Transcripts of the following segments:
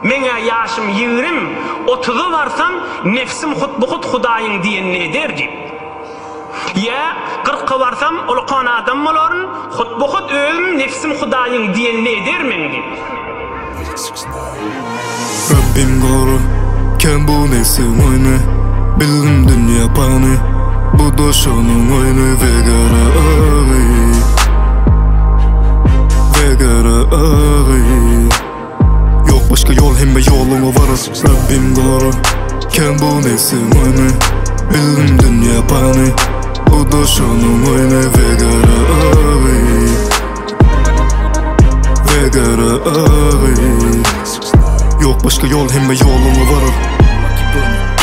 Mene yaşım 20, 30'a varsam nefsim hutbuhut Hudaýyň diýenini ederdi. Ya 40'a varsam ulkan adam bolaryn, hutbuhut özüm nefsim Hudaýyň diýenini edermendi. Rabbim goru, kem bu nefsim oyunu, bildim dünya pani, bu doşonun oyunu vegara ağıy, vegara ağıy. Yok başka yol hemme yoluma varız. Rabbim goru, kem bu nefsim oyunu, bildim dünya pani, bu doşonun oyunu vegara ağıy, vegara ağıy. Yok başka yol hemme yoluma varır.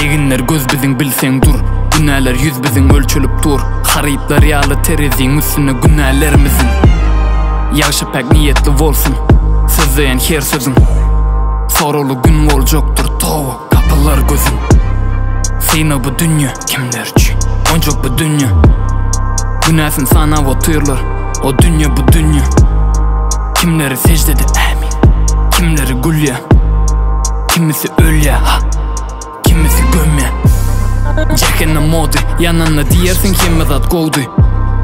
Eginler göz biziň bilseň dur, günäler yüz biziň ölçülüp dur. Haryplar ýaly tereziň üstüne günälerimiziň. Ýaşy pek niyetli bolsun, sözleýän her sözüň. Sorulu gün boljokdur towa kapylar gözüň. Seni bu dünýä kimler üçin? Onjak bu dünýä. Günäsin sanap otyrlar, o dünýä bu dünýä. Kimleri secdede amin, kimleri gülýä. Kimisi ölýä, ha, kimisi gömýä. Cehennem mody, yananna diýersiň hemme zat gowdy.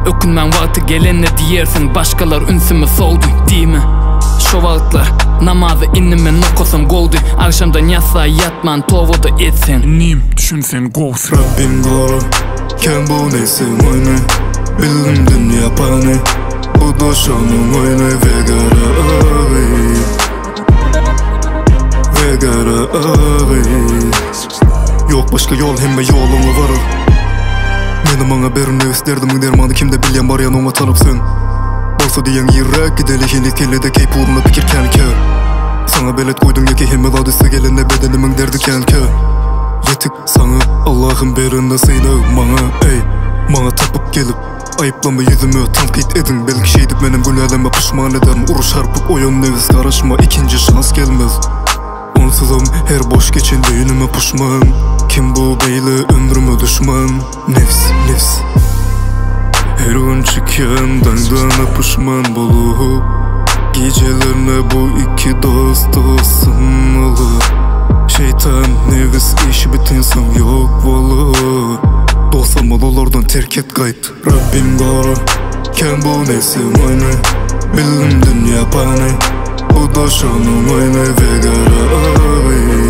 Ökünmän wagty gelende diýersiň başgalar ünsüme sowdy, diýme. Şo wagtlar namazy innimen okosam gowdy. Akşamdan ýatsa ýatman towada etsen, nim düşünsen gowsy. Rabbim goru, kem bu nefsim oyunu, bildim dünya pani, bu doşonun oyunu vegara ağıy, vegara ağıy. Yok başka yol hemme yoluma varır. Meni maňa berin isterdim dermany kimde bilýän barýan oňa tanıpsyn. Bolsa diýen ýirrek gideli hini kellede keyp uruna pikir kelke. Sana belet koydum ýeki hemme ladysa gelende bedenimiň derdi kelke. Yetik sana Allah'ın berin nasyny maňa ey, maňa tapyp gelip ayıplama yüzümü tankit edin. Belki şeydik benim günahlarıma pişman ederim. Uruş harpık oyun neviz karışma, ikinci şans gelmez. Onsuzum her boş geçen düğünüme puşman. Kim bu beyle ömrüme düşman? Nefs, nefs. Her gün çıkan dangana puşman bolup, gecelerine bu iki dost ısınmalı. Şeytan nefis işi bitinsem yok olur. Dostum olardan terk et gayt. Rabbim goru, kem bu nefsim oyunu, bildim dünya pani, bu doşonun oyunu vegara ağıy,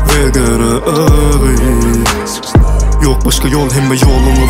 vegara ağıy. Yok başka yol hemme yoluma